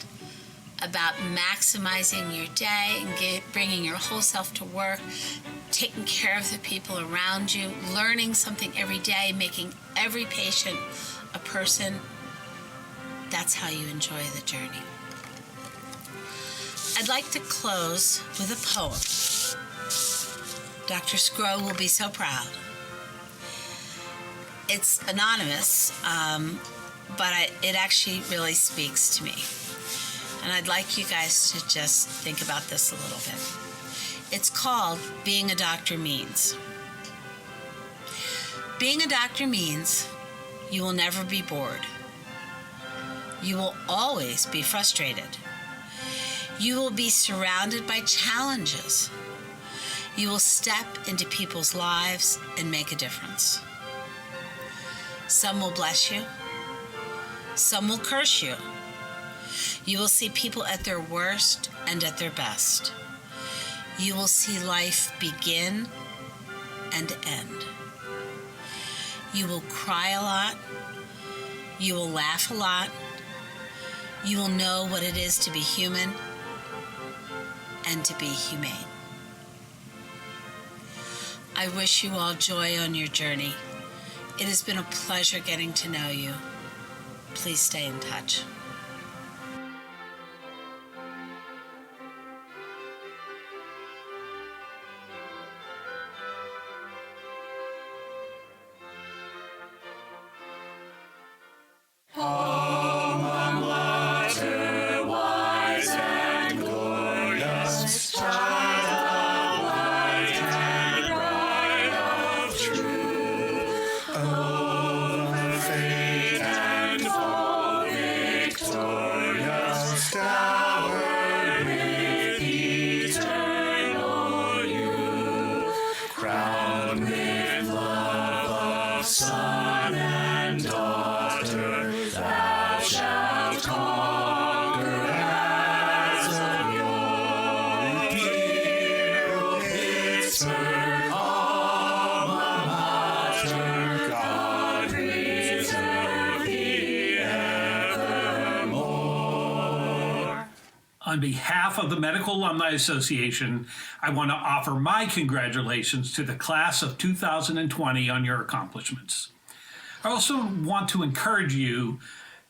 about maximizing your day and bringing your whole self to work, taking care of the people around you, learning something every day, making every patient a person, that's how you enjoy the journey. I'd like to close with a poem. Dr. Scrow will be so proud. It's anonymous, but it actually really speaks to me. And I'd like you guys to just think about this a little bit. It's called Being a Doctor Means. Being a doctor means you will never be bored. You will always be frustrated. You will be surrounded by challenges. You will step into people's lives and make a difference. Some will bless you. Some will curse you. You will see people at their worst and at their best. You will see life begin and end. You will cry a lot. You will laugh a lot. You will know what it is to be human and to be humane. I wish you all joy on your journey. It has been a pleasure getting to know you. Please stay in touch. Alma mater, wise and glorious, child of light and bride of truth, over fate and foe victorious, dower with eternal youth, crowned with love of son and daughter. Thou shalt conquer as of yore. Dear Pittsburgh, alma mater, God preserve thee evermore. On behalf of the Medical Alumni Association, I want to offer my congratulations to the class of 2020 on your accomplishments. I also want to encourage you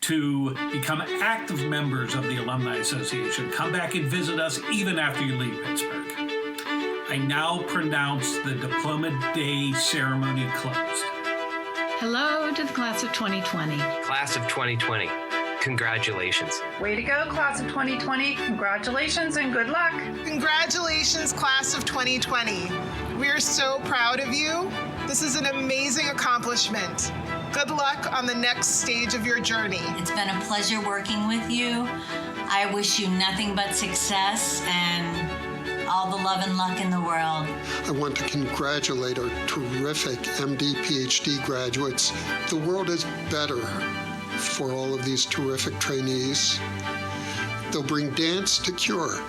to become active members of the Alumni Association. Come back and visit us even after you leave Pittsburgh. I now pronounce the Diploma Day ceremony closed. Hello to the class of 2020. Class of 2020, congratulations. Way to go, class of 2020. Congratulations and good luck. Congratulations, class of 2020. We are so proud of you. This is an amazing accomplishment. Good luck on the next stage of your journey. It's been a pleasure working with you. I wish you nothing but success and all the love and luck in the world. I want to congratulate our terrific MD, PhD graduates. The world is better for all of these terrific trainees. They'll bring dance to cure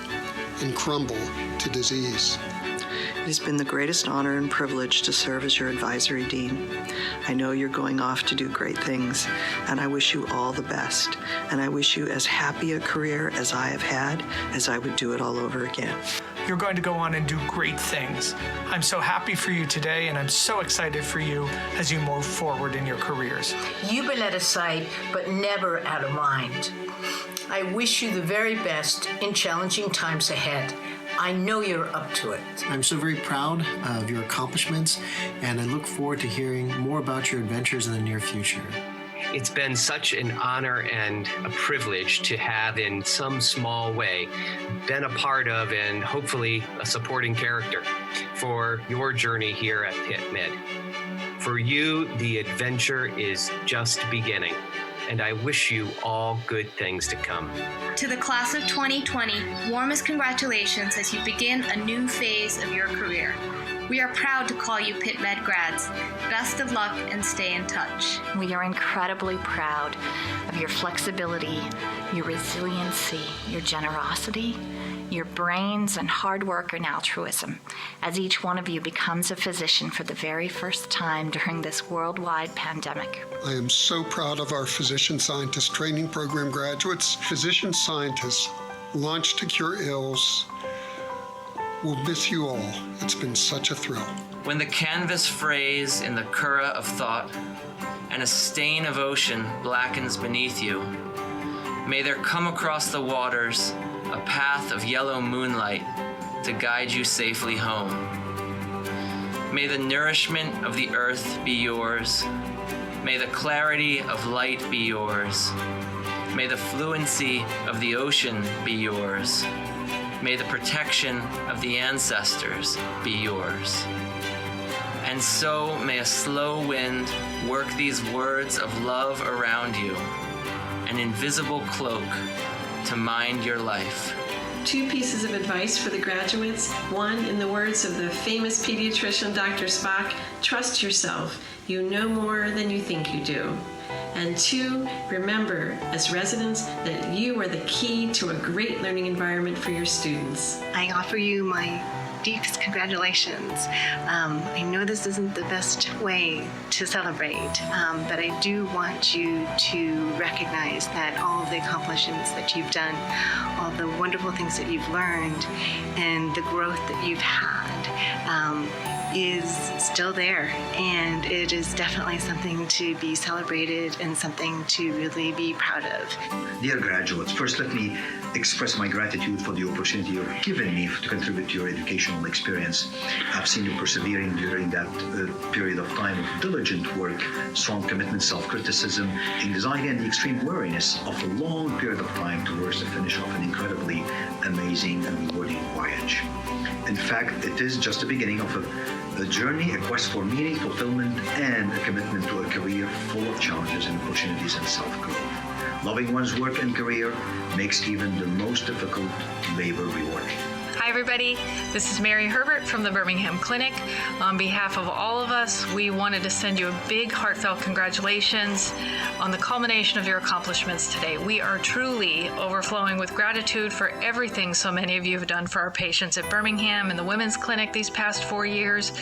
and crumble to disease. It has been the greatest honor and privilege to serve as your advisory dean. I know you're going off to do great things, and I wish you all the best. And I wish you as happy a career as I have had, as I would do it all over again. You're going to go on and do great things. I'm so happy for you today, and I'm so excited for you as you move forward in your careers. You've been out of sight, but never out of mind. I wish you the very best in challenging times ahead. I know you're up to it. I'm so very proud of your accomplishments, and I look forward to hearing more about your adventures in the near future. It's been such an honor and a privilege to have, in some small way, been a part of and hopefully a supporting character for your journey here at Pitt Med. For you, the adventure is just beginning, and I wish you all good things to come. To the class of 2020, warmest congratulations as you begin a new phase of your career. We are proud to call you Pitt Med grads. Best of luck and stay in touch. We are incredibly proud of your flexibility, your resiliency, your generosity, your brains and hard work and altruism, as each one of you becomes a physician for the very first time during this worldwide pandemic. I am so proud of our physician scientist training program graduates. Physician scientists launched to cure ills. We'll miss you all. It's been such a thrill. When the canvas frays in the curragh of thought and a stain of ocean blackens beneath you, may there come across the waters a path of yellow moonlight to guide you safely home. May the nourishment of the earth be yours. May the clarity of light be yours. May the fluency of the ocean be yours. May the protection of the ancestors be yours. And so may a slow wind work these words of love around you, an invisible cloak to mind your life. 2 pieces of advice for the graduates. 1, in the words of the famous pediatrician Dr. Spock, trust yourself. you know more than you think you do. And 2, remember as residents that you are the key to a great learning environment for your students. I offer you my deepest congratulations. I know this isn't the best way to celebrate, but I do want you to recognize that all of the accomplishments that you've done, all the wonderful things that you've learned, and the growth that you've had is still there, and it is definitely something to be celebrated and something to really be proud of. Dear graduates, first let me express my gratitude for the opportunity you've given me to contribute to your educational experience. I've seen you persevering during that period of time of diligent work, strong commitment, self-criticism, anxiety, and the extreme weariness of a long period of time towards the finish of an incredibly amazing and rewarding voyage. In fact, it is just the beginning of a journey, a quest for meaning, fulfillment, and a commitment to a career full of challenges and opportunities and self-growth. Loving one's work and career makes even the most difficult labor rewarding. Hi everybody, this is Mary Herbert from the Birmingham Clinic. On behalf of all of us, we wanted to send you a big heartfelt congratulations on the culmination of your accomplishments today. We are truly overflowing with gratitude for everything so many of you have done for our patients at Birmingham and the Women's Clinic these past 4 years.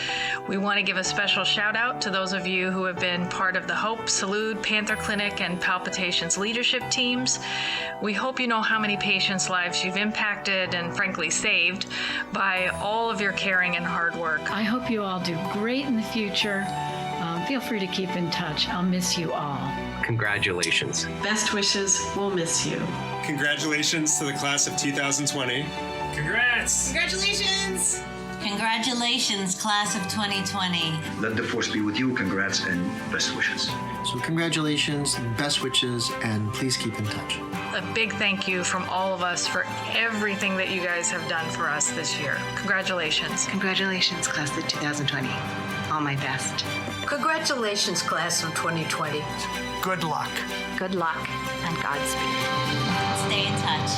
We want to give a special shout out to those of you who have been part of the Hope, Salute, Panther Clinic, and Palpitations leadership teams. We hope you know how many patients' lives you've impacted and frankly saved by all of your caring and hard work. I hope you all do great in the future. Feel free to keep in touch. I'll miss you all. Congratulations. Best wishes, we'll miss you. Congratulations to the class of 2020. Congrats! Congratulations! Congratulations, class of 2020. Let the force be with you. Congrats and best wishes. So congratulations, best wishes, and please keep in touch. A big thank you from all of us for everything that you guys have done for us this year. Congratulations. Congratulations, class of 2020. All my best. Congratulations, class of 2020. Good luck. Good luck and Godspeed. Stay in touch.